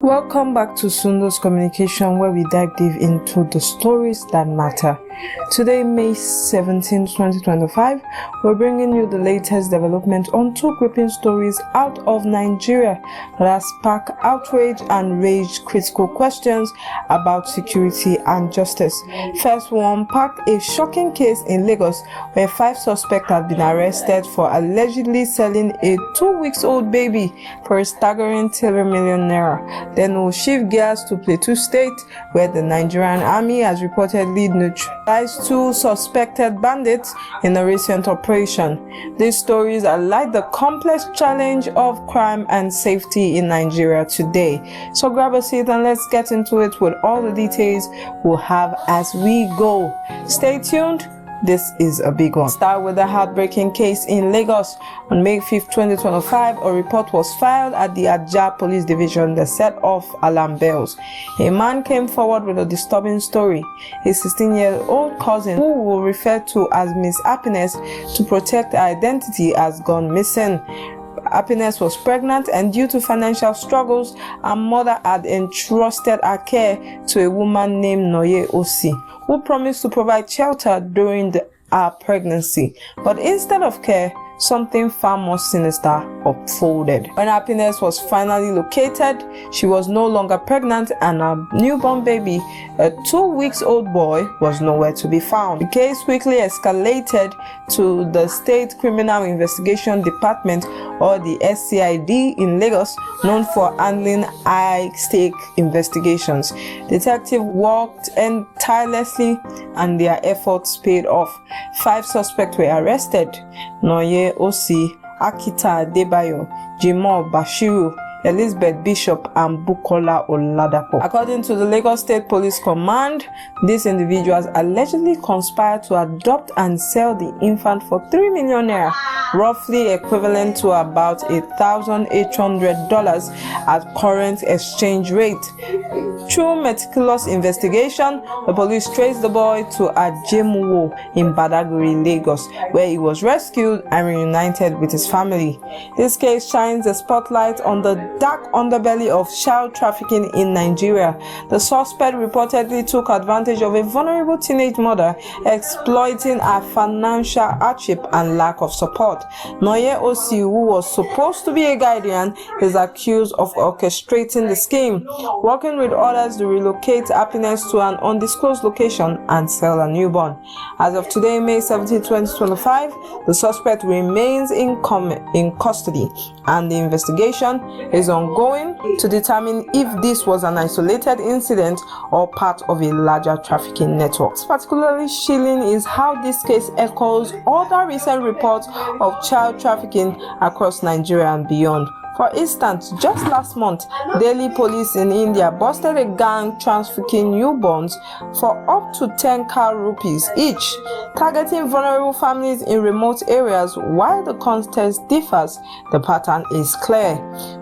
Welcome back to SUNDOS Communication, where we dive deep into the stories that matter. Today, May 17, 2025, we're bringing you the latest development on two gripping stories out of Nigeria that have sparked outrage and raised critical questions about security and justice. First, we unpacked a shocking case in Lagos where 5 suspects have been arrested for allegedly selling a 2-week-old baby for a staggering 3 million naira. Then we'll shift gears to Plateau State, where the Nigerian army has reportedly neutralized 2 suspected bandits in a recent operation. These stories highlight the complex challenge of crime and safety in Nigeria today. So grab a seat and let's get into it with all the details we'll have as we go. Stay tuned. This is a big one. Start with the heartbreaking case in Lagos. On May 5, 2025, a report was filed at the Ajah Police Division that set off alarm bells. A man came forward with a disturbing story. His 16-year-old cousin, who we'll refer to as Miss Happiness to protect her identity, has gone missing. Happiness was pregnant, and due to financial struggles, her mother had entrusted her care to a woman named Noye Osi, who promised to provide shelter during her pregnancy. But instead of care, something far more sinister unfolded. When Happiness was finally located, she was no longer pregnant, and her newborn baby, a 2-week-old boy, was nowhere to be found. The case quickly escalated to the State Criminal Investigation Department, or the SCID, in Lagos, known for handling high-stake investigations. Detectives worked tirelessly, and their efforts paid off. 5 suspects were arrested: Noye Osi, Akita Adebayo, Jimoh Bashiru, Elizabeth Bishop, and Bukola Oladapo. According to the Lagos State Police Command, these individuals allegedly conspired to adopt and sell the infant for 3 million naira, roughly equivalent to about $1,800 at current exchange rate. Through meticulous investigation, the police traced the boy to Ajemuwo in Badagry, Lagos, where he was rescued and reunited with his family. This case shines a spotlight on the dark underbelly of child trafficking in Nigeria. The suspect reportedly took advantage of a vulnerable teenage mother, exploiting her financial hardship and lack of support. Noye Osi, who was supposed to be a guardian, is accused of orchestrating the scheme, working with others to relocate Happiness to an undisclosed location and sell a newborn. As of today, May 17, 2025, the suspect remains in custody, and the investigation is ongoing to determine if this was an isolated incident or part of a larger trafficking network. What's particularly chilling is how this case echoes other recent reports of child trafficking across Nigeria and beyond. For instance, just last month, Delhi police in India busted a gang trafficking newborns for up to 10 crore rupees each, targeting vulnerable families in remote areas. While the context differs, the pattern is clear.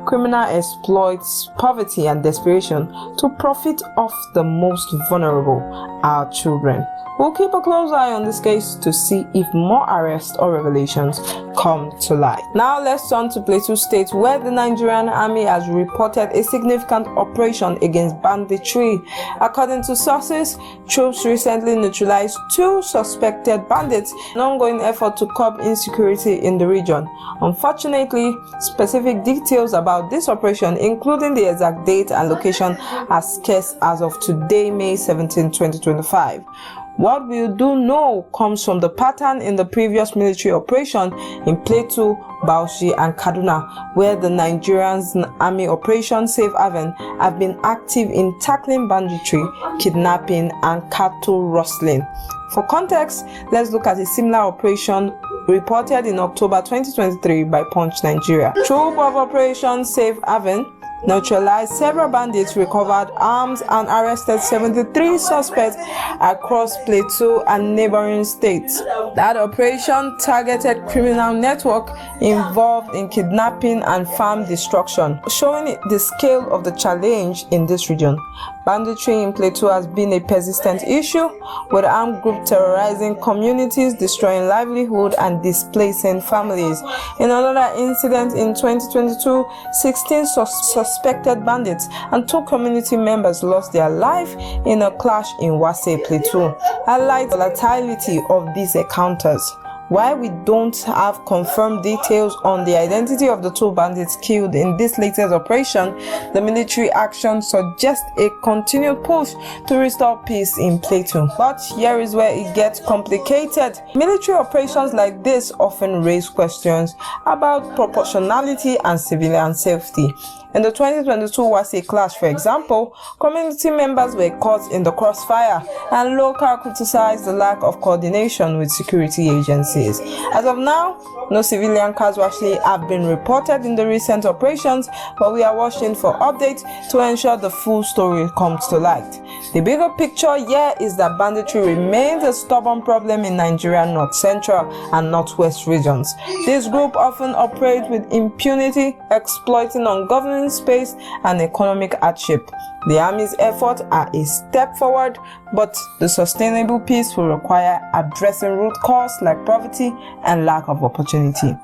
Criminal exploits poverty and desperation to profit off the most vulnerable, our children. We'll keep a close eye on this case to see if more arrests or revelations come to light. Now let's turn to Plateau State, where the Nigerian army has reported a significant operation against banditry. According to sources, troops recently neutralized 2 suspected bandits in an ongoing effort to curb insecurity in the region. Unfortunately, specific details about this operation, including the exact date and location, are scarce as of today, May 17, 2025. What we do know comes from the pattern in the previous military operation in Plateau, Bauchi, and Kaduna, where the Nigerian Army Operation Safe Haven have been active in tackling banditry, kidnapping, and cattle rustling. For context, let's look at a similar operation reported in October 2023 by Punch Nigeria. Troop of Operation Safe Haven neutralized several bandits, recovered arms, and arrested 73 suspects across Plateau and neighboring states. That operation targeted criminal network involved in kidnapping and farm destruction, showing the scale of the challenge in this region. Banditry in Plateau has been a persistent issue, with armed groups terrorizing communities, destroying livelihood, and displacing families. In another incident in 2022, 16 suspects suspected bandits, and 2 community members lost their life in a clash in Wase Plateau, highlights the volatility of these encounters. While we don't have confirmed details on the identity of the 2 bandits killed in this latest operation, the military action suggests a continued push to restore peace in Plateau. But here is where it gets complicated. Military operations like this often raise questions about proportionality and civilian safety. In the 2022 Wase clash, for example, community members were caught in the crossfire, and locals criticized the lack of coordination with security agencies. As of now, no civilian casualties have been reported in the recent operations, but we are watching for updates to ensure the full story comes to light. The bigger picture here is that banditry remains a stubborn problem in Nigeria's North Central and Northwest regions. This group often operates with impunity, exploiting ungoverned space and economic hardship. The army's efforts are a step forward, but the sustainable peace will require addressing root causes like poverty and lack of opportunity.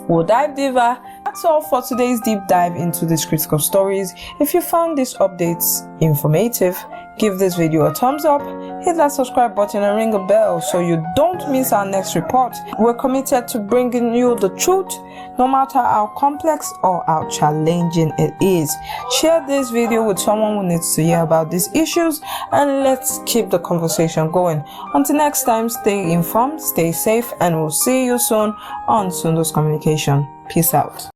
We'll dive deeper. That's all for today's deep dive into these critical stories. If you found these updates informative, give this video a thumbs up, hit that subscribe button and ring a bell so you don't miss our next report. We're committed to bringing you the truth, no matter how complex or how challenging it is. Share this video with someone who needs to hear about these issues, and let's keep the conversation going. Until next time, stay informed, stay safe, and we'll see you soon on SUNDOS Communication. Peace out.